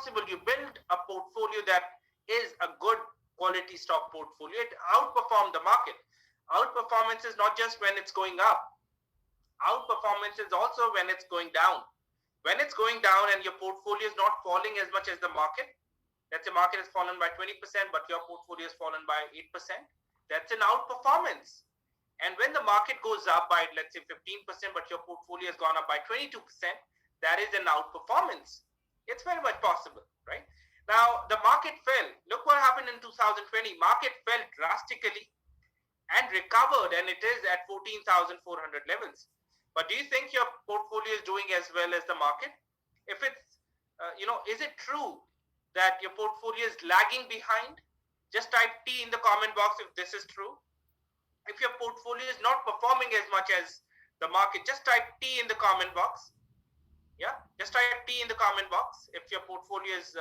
possible you build a portfolio that is a good quality stock portfolio. It outperform the market. Outperformance is not just when it's going up. Outperformance is also when it's going down. When it's going down and your portfolio is not falling as much as the market, let's say market has fallen by 20%, but your portfolio has fallen by 8%, that's an outperformance. And when the market goes up by, let's say 15%, but your portfolio has gone up by 22%, that is an outperformance. It's very much possible, right? Now, the market fell. Look what happened in 2020. Market fell drastically and recovered, and it is at 14,400 levels. But do you think your portfolio is doing as well as the market? If it's, is it true that your portfolio is lagging behind? Just type T in the comment box if this is true. If your portfolio is not performing as much as the market, just type T in the comment box. Yeah, just type T in the comment box if your portfolio is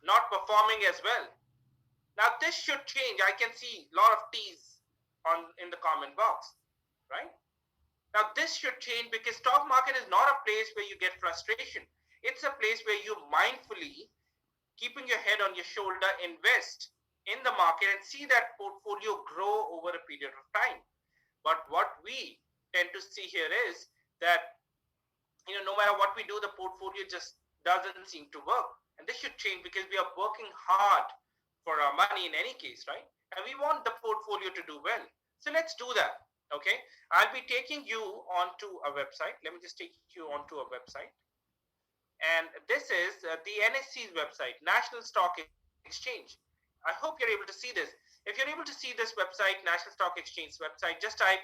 not performing as well. Now this should change. I can see a lot of T's in the comment box, right? Now this should change because stock market is not a place where you get frustration. It's a place where you mindfully, keeping your head on your shoulder, invest in the market and see that portfolio grow over a period of time. But what we tend to see here is that, no matter what we do, the portfolio just doesn't seem to work. And this should change because we are working hard for our money in any case, right? And we want the portfolio to do well. So let's do that. Okay, I'll be taking you onto a website. Let me just take you onto a website. And this is the NSE's website, National Stock Exchange. I hope you're able to see this. If you're able to see this website, National Stock Exchange website, just type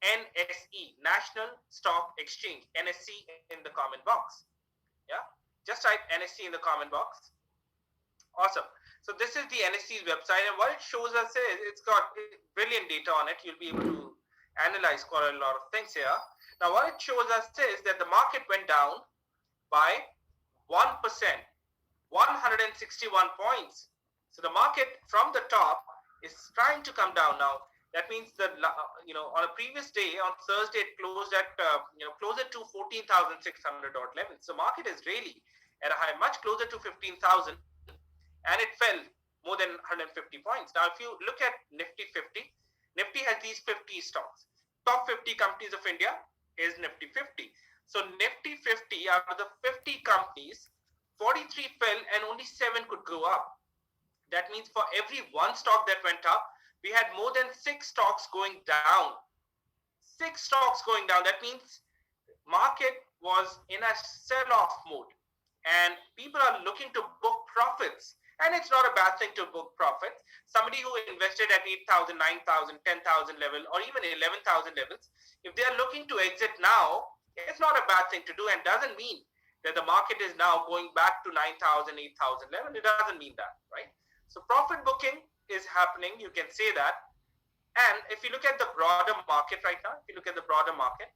NSE, National Stock Exchange, NSE in the comment box. Yeah, just type NSE in the comment box. Awesome. So this is the NSE's website, and what it shows us is it's got brilliant data on it. You'll be able to analyze quite a lot of things here. Now, what it shows us is that the market went down by 1%, 161 points. So the market from the top is trying to come down now. That means that, on a previous day, on Thursday, it closed at, closer to 14,600 odd levels. So market is really at a high, much closer to 15,000, and it fell more than 150 points. Now, if you look at Nifty 50, Nifty has these 50 stocks. Top 50 companies of India is Nifty 50. So Nifty 50, out of the 50 companies, 43 fell and only 7 could go up. That means for every one stock that went up, we had more than 6 stocks going down. 6 stocks going down. That means market was in a sell-off mode and people are looking to book profits. And it's not a bad thing to book profits. Somebody who invested at 8,000, 9,000, 10,000 level, or even 11,000 levels, if they are looking to exit now, it's not a bad thing to do, and doesn't mean that the market is now going back to 9,000, 8,000 level. It doesn't mean that, right? So profit booking is happening. You can say that. And if you look at the broader market right now, if you look at the broader market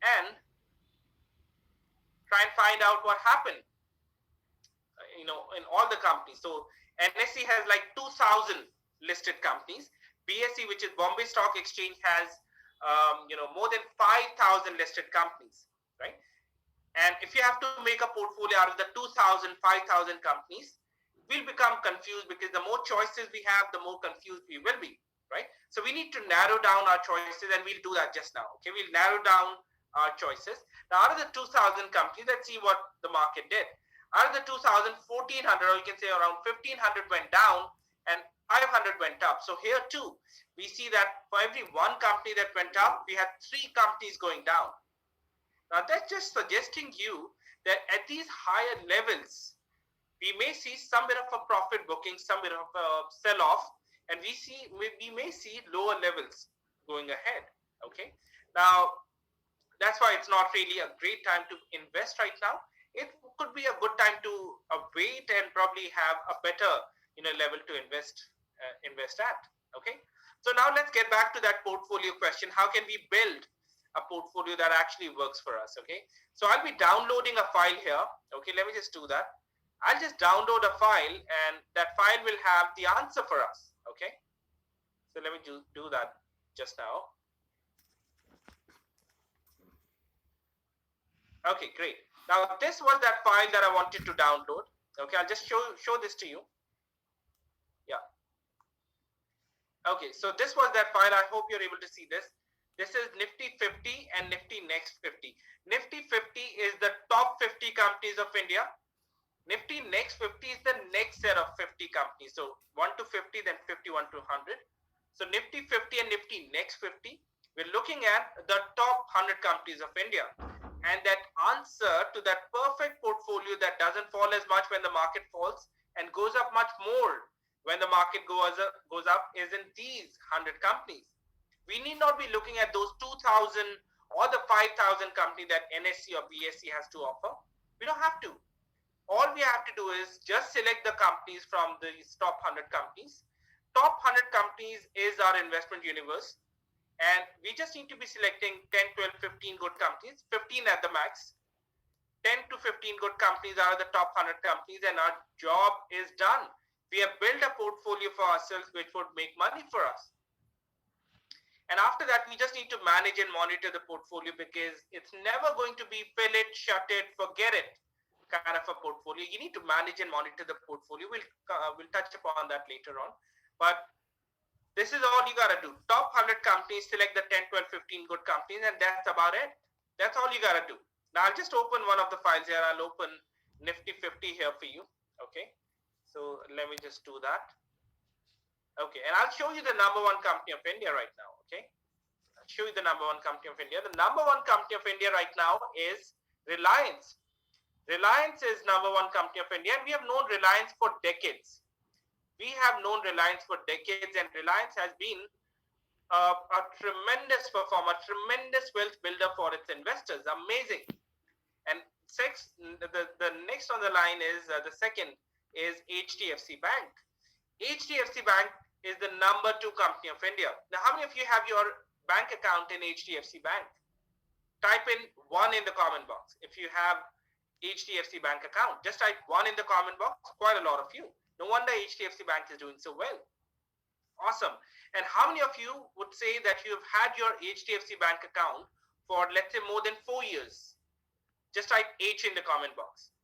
and try and find out what happened, in all the companies. So NSE has like 2,000 listed companies. BSE, which is Bombay Stock Exchange, has more than 5,000 listed companies, right? And if you have to make a portfolio out of the 2,000, 5,000 companies, we'll become confused because the more choices we have, the more confused we will be, right? So we need to narrow down our choices, and we'll do that just now. Okay, we'll narrow down our choices. Now, out of the 2,000 companies, let's see what the market did. Out of the 2,000, 1,400, or you can say around 1,500 went down and 500 went up. So here too, we see that for every one company that went up, we had 3 companies going down. Now that's just suggesting you that at these higher levels, we may see some bit of a profit booking, some bit of a sell-off, and we may see lower levels going ahead. Okay. Now that's why it's not really a great time to invest right now. It could be a good time to wait and probably have a better level to invest at. Okay, so now let's get back to that portfolio question. How can we build a portfolio that actually works for us? Okay, so I'll be downloading a file here. Okay, let me just do that. I'll just download a file, and that file will have the answer for us. Okay, so let me do that just now. Okay, great. Now, this was that file that I wanted to download. Okay, I'll just show this to you. Yeah. Okay, so this was that file. I hope you're able to see this. This is Nifty 50 and Nifty Next 50. Nifty 50 is the top 50 companies of India. Nifty Next 50 is the next set of 50 companies. So 1 to 50, then 51 to 100. So Nifty 50 and Nifty Next 50, we're looking at the top 100 companies of India. And that answer to that perfect portfolio that doesn't fall as much when the market falls and goes up much more when the market goes up is in these 100 companies. We need not be looking at those 2,000 or the 5,000 company that NSE or BSE has to offer. We don't have to. All we have to do is just select the companies from the top 100 companies. Top 100 companies is our investment universe. And we just need to be selecting 10, 12, 15 good companies, 15 at the max. 10 to 15 good companies are the top 100 companies, and our job is done. We have built a portfolio for ourselves which would make money for us. And after that, we just need to manage and monitor the portfolio, because it's never going to be fill it, shut it, forget it kind of a portfolio. You need to manage and monitor the portfolio. We'll touch upon that later on. But this is all you got to do. Top 100 companies, select the 10, 12, 15 good companies, and that's about it. That's all you got to do. Now, I'll just open one of the files here. I'll open Nifty 50 here for you. Okay. So let me just do that. Okay. And I'll show you the number one company of India right now. Okay. I'll show you the number one company of India. The number one company of India right now is Reliance. Reliance is number one company of India, and we have known Reliance for decades. We have known Reliance for decades, and Reliance has been a tremendous performer, tremendous wealth builder for its investors. Amazing. And the next on the line is the second is HDFC Bank. HDFC Bank is the number two company of India. Now, how many of you have your bank account in HDFC Bank? Type in 1 in the comment box if you have HDFC Bank account. Just type 1 in the comment box. Quite a lot of you. No wonder HDFC Bank is doing so well. Awesome. And how many of you would say that you've had your HDFC Bank account for, let's say, more than 4 years? Just type H in the comment box.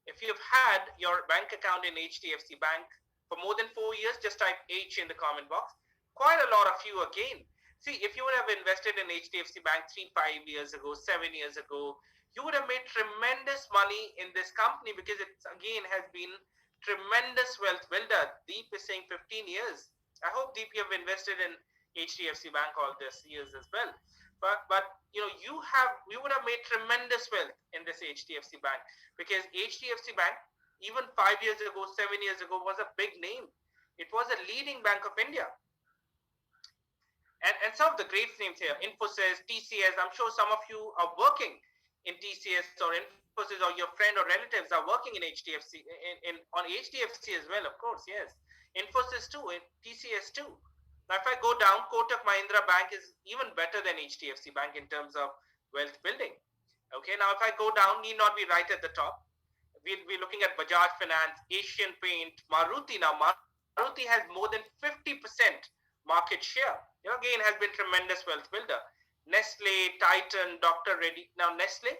If you've had your bank account in HDFC Bank for more than 4 years, just type H in the comment box. Quite a lot of you again. See, if you would have invested in HDFC Bank 3-5 years ago, 7 years ago, you would have made tremendous money in this company, because it again has been tremendous wealth builder. Deep is saying 15 years. I hope, Deep, you have invested in HDFC Bank all these years as well. But you would have made tremendous wealth in this HDFC Bank, because HDFC Bank, even 5 years ago, 7 years ago, was a big name. It was a leading bank of India. And some of the great names here, Infosys, TCS. I'm sure some of you are working in TCS or Infosys, or your friend or relatives are working in HDFC, on HDFC as well, of course, yes. Infosys too, TCS too. Now, if I go down, Kotak Mahindra Bank is even better than HDFC Bank in terms of wealth building. Okay, now if I go down, need not be right at the top. We'll be looking at Bajaj Finance, Asian Paint, Maruti. Now, Maruti has more than 50% market share. Again, has been tremendous wealth builder. Nestle, Titan, Dr. Reddy. Now, Nestle.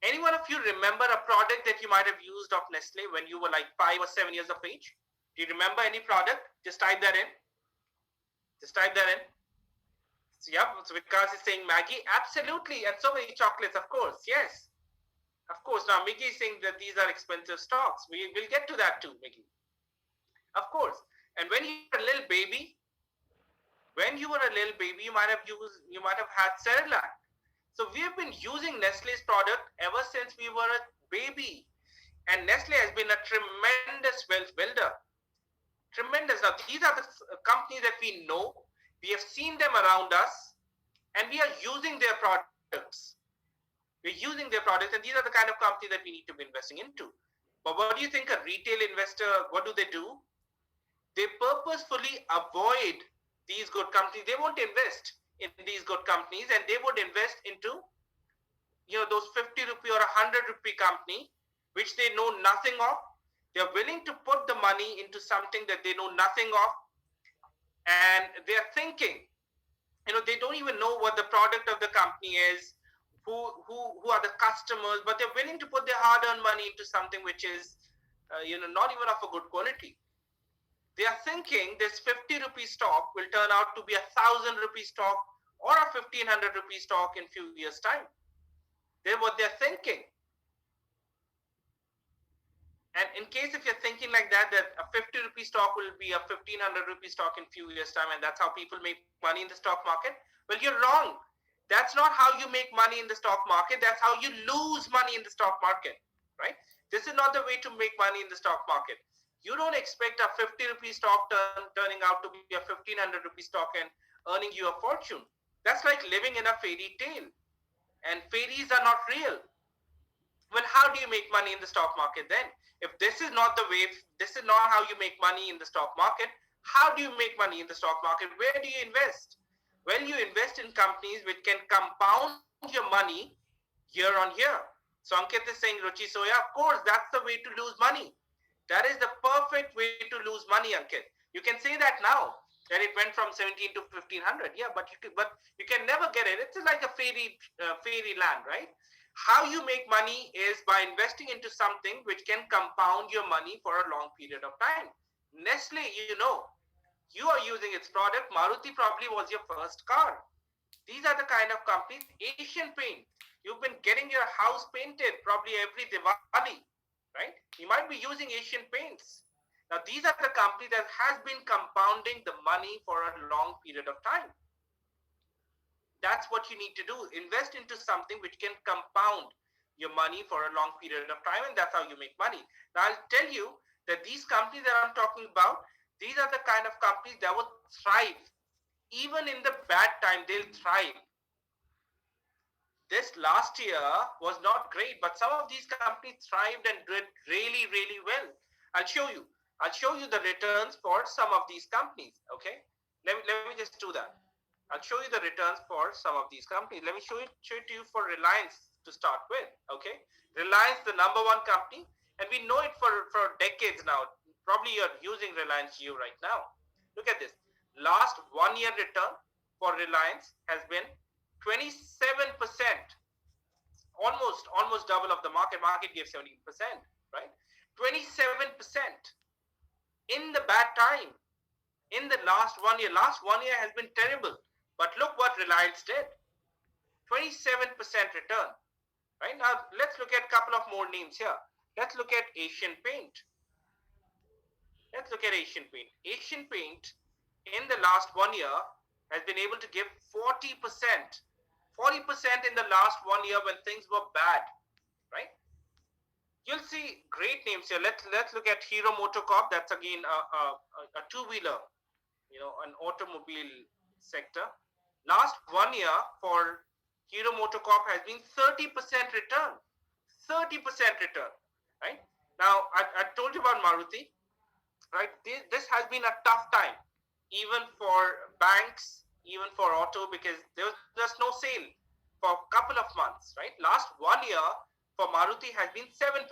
Any one of you remember a product that you might have used of Nestle when you were like 5 or 7 years of age? Do you remember any product? Just type that in. Just type that in. So, yeah, so Vikas is saying Maggie. Absolutely. And so many chocolates, of course. Yes. Of course. Now, Miggy is saying that these are expensive stocks. We'll get to that too, Miggy. Of course. And when you were a little baby, you might have had Cerelac. So we have been using Nestle's product ever since we were a baby. And Nestle has been a tremendous wealth builder. Tremendous. Now, these are the companies that we know. We have seen them around us, and we are using their products. We're using their products, and these are the kind of companies that we need to be investing into. But what do you think a retail investor, what do? They purposefully avoid these good companies. They won't invest in these good companies, and they would invest into, those 50 rupee or 100 rupee company, which they know nothing of. They're willing to put the money into something that they know nothing of, and they're thinking, they don't even know what the product of the company is, who are the customers, but they're willing to put their hard-earned money into something which is not even of a good quality. They are thinking this 50 rupee stock will turn out to be 1,000 rupee stock or a 1,500 rupee stock in few years' time. They're what they're thinking. And in case if you're thinking like that a 50 rupee stock will be a 1,500 rupee stock in few years' time, and that's how people make money in the stock market, well, you're wrong. That's not how you make money in the stock market. That's how you lose money in the stock market, right? This is not the way to make money in the stock market. You don't expect a 50 rupee stock turning out to be a 1,500 rupee stock and earning you a fortune. That's like living in a fairy tale. And fairies are not real. Well, how do you make money in the stock market then? If this is not the way, this is not how you make money in the stock market, how do you make money in the stock market? Where do you invest? Well, you invest in companies which can compound your money year on year. So Ankit is saying, Ruchi Soya, of course, that's the way to lose money. That is the perfect way to lose money, Ankit. You can say that now, that it went from 17 to 1,500. Yeah, but you can never get it. It's like a fairy land, right? How you make money is by investing into something which can compound your money for a long period of time. Nestle, you are using its product. Maruti probably was your first car. These are the kind of companies. Asian Paint, you've been getting your house painted probably every Diwali, right? You might be using Asian Paints. Now, these are the companies that has been compounding the money for a long period of time. That's what you need to do. Invest into something which can compound your money for a long period of time, and that's how you make money. Now, I'll tell you that these companies that I'm talking about, these are the kind of companies that will thrive. Even in the bad time, they'll thrive. This last year was not great, but some of these companies thrived and did really, really well. I'll show you. I'll show you the returns for some of these companies. Okay, let me just do that. I'll show you the returns for some of these companies. Let me show it to you for Reliance to start with. Okay, Reliance, the number one company, and we know it for decades now. Probably you're using Reliance Jio right now. Look at this. Last 1 year return for Reliance has been 27%. Almost double of the market. Market gave 17%, right? 27% in the bad time. In the last 1 year. Last 1 year has been terrible. But look what Reliance did. 27% return. Right? Now, let's look at a couple of more names here. Let's look at Asian Paint. Let's look at Asian Paint. Asian Paint in the last 1 year has been able to give 40%. 40% in the last 1 year when things were bad. Right? You'll see great names here. Let's look at Hero MotoCorp. That's again a two-wheeler, an automobile sector. Last 1 year for Hero MotoCorp has been 30% return. 30% return, right? Now, I told you about Maruti, right? This has been a tough time, even for banks, even for auto, because there's no sale for a couple of months, right? Last 1 year for Maruti has been 7%,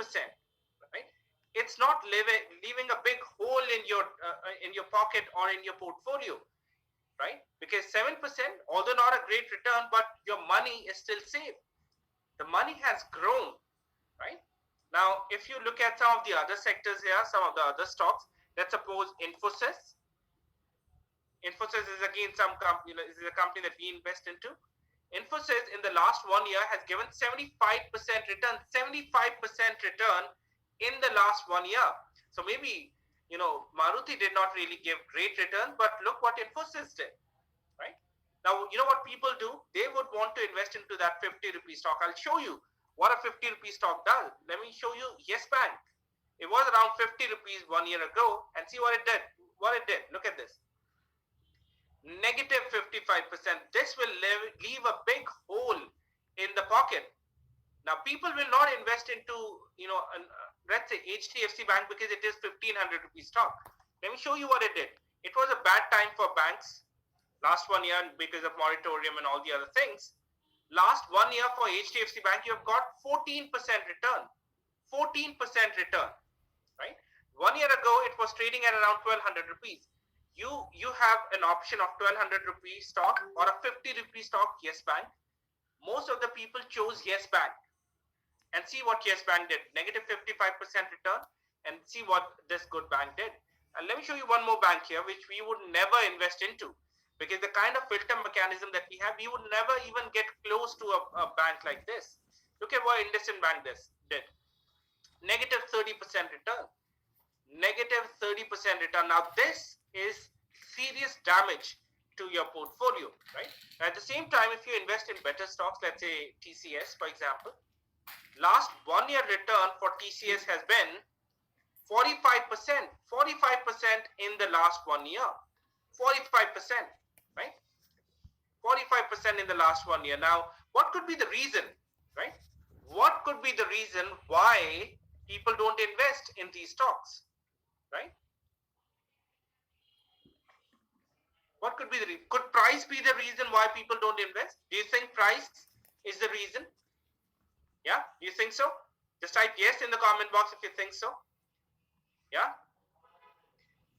right? It's not leaving a big hole in your pocket or in your portfolio, right? Because 7%, although not a great return, but your money is still safe. The money has grown, right? Now, if you look at some of the other sectors here, some of the other stocks, let's suppose Infosys. Infosys is again some company, is a company that we invest into. Infosys in the last 1 year has given 75% return, 75% return in the last 1 year. So maybe, Maruti did not really give great return, but look what Infosys did, right? Now, you know what people do? They would want to invest into that 50 rupee stock. I'll show you what a 50 rupee stock does. Let me show you Yes Bank. It was around 50 rupees 1 year ago, and see what it did. Look at this. Negative 55%. This will leave a big hole in the pocket. Now, people will not invest into, let's say HDFC Bank because it is 1,500 rupee stock. Let me show you what it did. It was a bad time for banks last 1 year because of moratorium and all the other things. Last 1 year for HDFC Bank, you have got 14% return. 14% return, right? 1 year ago, it was trading at around 1,200 rupees. You have an option of 1,200 rupee stock or a 50 rupee stock, Yes Bank. Most of the people chose Yes Bank. And see what Yes Bank did. Negative 55% return. and see what this good bank did. And let me show you one more bank here, which we would never invest into, because the kind of filter mechanism that we have, we would never even get close to a bank like this. Look at what IndusInd Bank did. Negative 30% return. Negative 30% return. Now this is serious damage to your portfolio, right? At the same time, if you invest in better stocks, let's say TCS, for example, last 1 year return for TCS has been 45%, 45% in the last 1 year, 45%, right? 45% in the last 1 year. Now, what could be the reason, right? What could be the reason why people don't invest in these stocks, right? What could be the reason? Could price be the reason why people don't invest? Do you think price is the reason? Yeah, do you think so? Just type yes in the comment box if you think so. Yeah.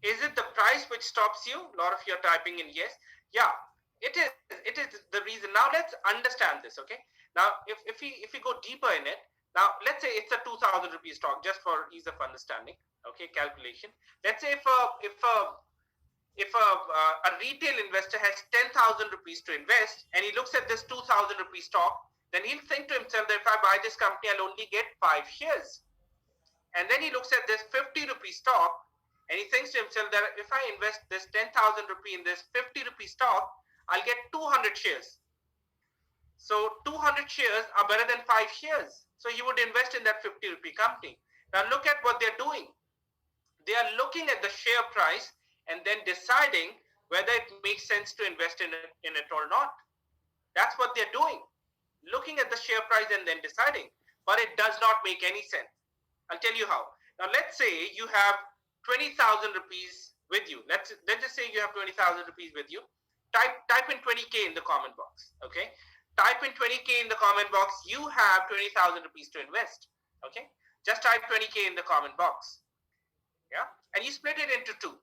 Is it the price which stops you? A lot of you are typing in yes. Yeah, it is. It is the reason. Now let's understand this. Okay. Now, if we go deeper in it, now let's say it's a 2,000 rupee stock, just for ease of understanding. Okay, calculation. Let's say if a retail investor has 10,000 rupees to invest and he looks at this 2,000 rupee stock, then he'll think to himself that if I buy this company, I'll only get 5 shares. And then he looks at this 50 rupee stock and he thinks to himself that if I invest this 10,000 rupee in this 50 rupee stock, I'll get 200 shares. So 200 shares are better than 5 shares. So he would invest in that 50 rupee company. Now look at what they're doing. They are looking at the share price and then deciding whether it makes sense to invest in it or not. That's what they're doing. Looking at the share price and then deciding. But it does not make any sense. I'll tell you how. Now let's say you have 20,000 rupees with you. Let's just say you have 20,000 rupees with you. Type in 20k in the comment box. Okay. Type in 20k in the comment box. You have 20,000 rupees to invest. Okay. Just type 20k in the comment box. Yeah. And you split it into two.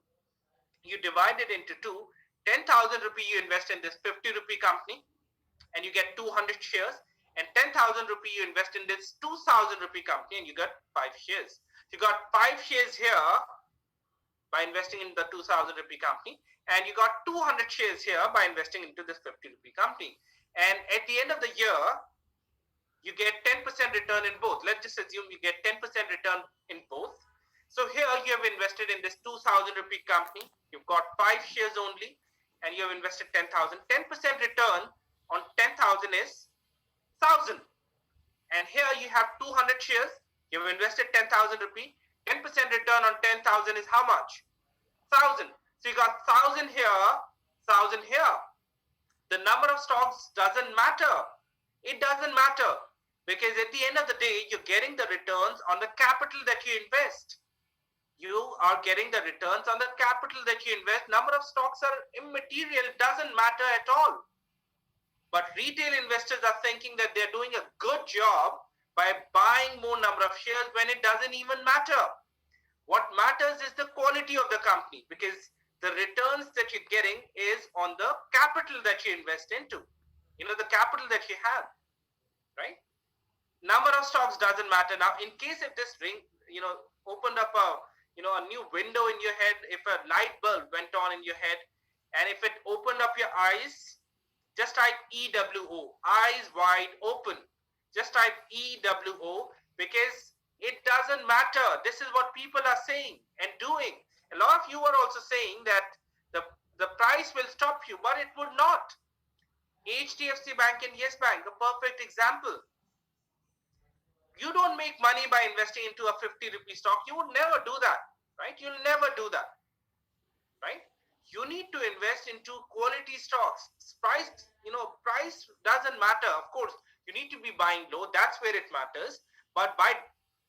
You divide it into two. 10,000 rupee you invest in this 50 rupee company and you get 200 shares. And 10,000 rupee you invest in this 2,000 rupee company and you got 5 shares. You got 5 shares here by investing in the 2,000 rupee company, and you got 200 shares here by investing into this 50 rupee company. And at the end of the year, you get 10% return in both. Let's just assume you get 10% return in both. So here you have invested in this 2,000 rupee company. You've got 5 shares only, and you have invested 10,000. 10% return on 10,000 is 1,000. And here you have 200 shares. You've invested 10,000 rupee. 10% return on 10,000 is how much? 1,000. So you got 1,000 here, 1,000 here. The number of stocks doesn't matter. It doesn't matter because at the end of the day, you're getting the returns on the capital that you invest. You are getting the returns on the capital that you invest. Number of stocks are immaterial. It doesn't matter at all. But retail investors are thinking that they're doing a good job by buying more number of shares when it doesn't even matter. What matters is the quality of the company because the returns that you're getting is on the capital that you invest into. The capital that you have, right? Number of stocks doesn't matter. Now, in case if this ring, opened up a new window in your head, if a light bulb went on in your head, and if it opened up your eyes, just type EWO, eyes wide open. Just type EWO because it doesn't matter. This is what people are saying and doing. A lot of you are also saying that the price will stop you, but it would not. HDFC Bank and Yes Bank, a perfect example. You don't make money by investing into a 50 rupee stock. You would never do that, right? You'll never do that, right? You need to invest into quality stocks. Price doesn't matter. Of course, you need to be buying low. That's where it matters. But by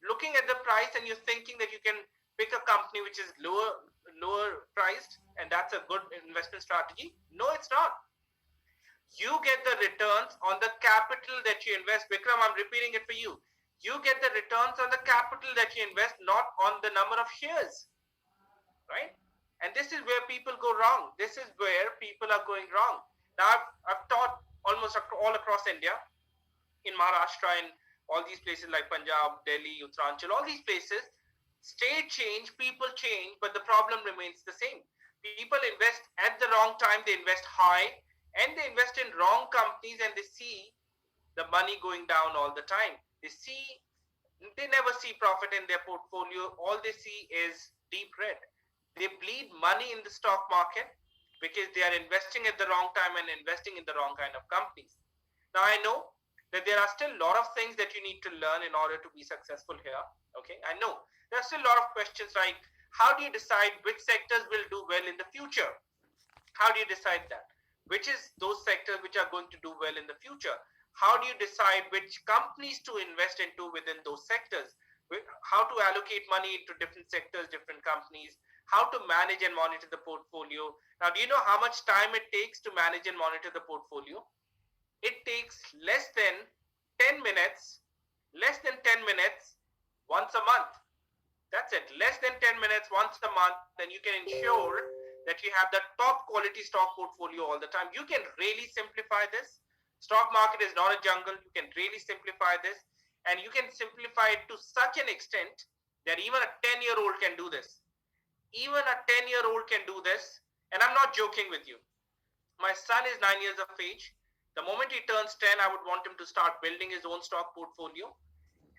looking at the price and you're thinking that you can pick a company which is lower priced and that's a good investment strategy, no, it's not. You get the returns on the capital that you invest. Vikram, I'm repeating it for you. You get the returns on the capital that you invest, not on the number of shares, right? And this is where people go wrong. This is where people are going wrong. Now, I've taught almost all across India, in Maharashtra, in all these places like Punjab, Delhi, Uttaranchal, all these places. State change, people change, but the problem remains the same. People invest at the wrong time, they invest high, and they invest in wrong companies, and they see the money going down all the time. They never see profit in their portfolio. All they see is deep red. They bleed money in the stock market because they are investing at the wrong time and investing in the wrong kind of companies. Now, I know that there are still a lot of things that you need to learn in order to be successful here. Okay, I know there are still a lot of questions like how do you decide which sectors will do well in the future? How do you decide that? Which is those sectors which are going to do well in the future? How do you decide which companies to invest into within those sectors? How to allocate money into different sectors, different companies? How to manage and monitor the portfolio? Now, do you know how much time it takes to manage and monitor the portfolio? It takes less than 10 minutes once a month. That's it. Less than 10 minutes once a month, then you can ensure that you have the top quality stock portfolio all the time. You can really simplify this. Stock market is not a jungle. You can really simplify this. And you can simplify it to such an extent that even a 10-year-old can do this. Even a 10-year-old can do this. And I'm not joking with you. My son is 9 years of age. The moment he turns 10, I would want him to start building his own stock portfolio.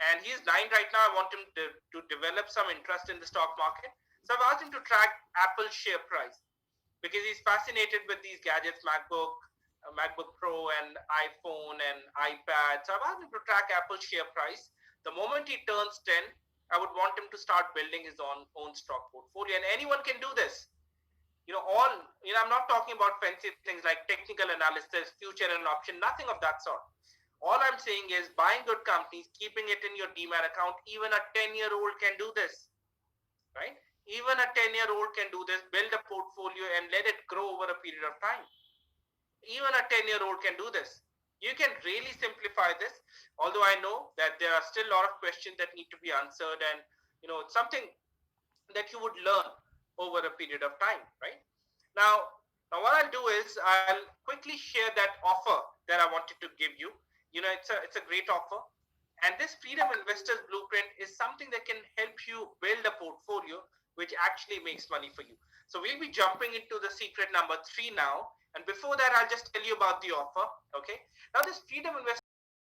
And he's 9 right now. I want him to develop some interest in the stock market. So I've asked him to track Apple's share price because he's fascinated with these gadgets, MacBook Pro and iPhone and iPad. So I've asked him to track Apple's share price. The moment he turns 10, I would want him to start building his own stock portfolio. And anyone can do this. I'm not talking about fancy things like technical analysis, future and option, nothing of that sort. All I'm saying is buying good companies, keeping it in your demat account. Even a 10-year-old can do this, right? Even a 10-year-old can do this, build a portfolio and let it grow over a period of time. Even a 10-year-old can do this. You can really simplify this, although I know that there are still a lot of questions that need to be answered, and it's something that you would learn over a period of time, right? Now what I'll do is I'll quickly share that offer that I wanted to give you. It's a great offer. And this Freedom Investors Blueprint is something that can help you build a portfolio which actually makes money for you. So we'll be jumping into the secret number 3 now. And before that, I'll just tell you about the offer. Okay. Now, this Freedom Investors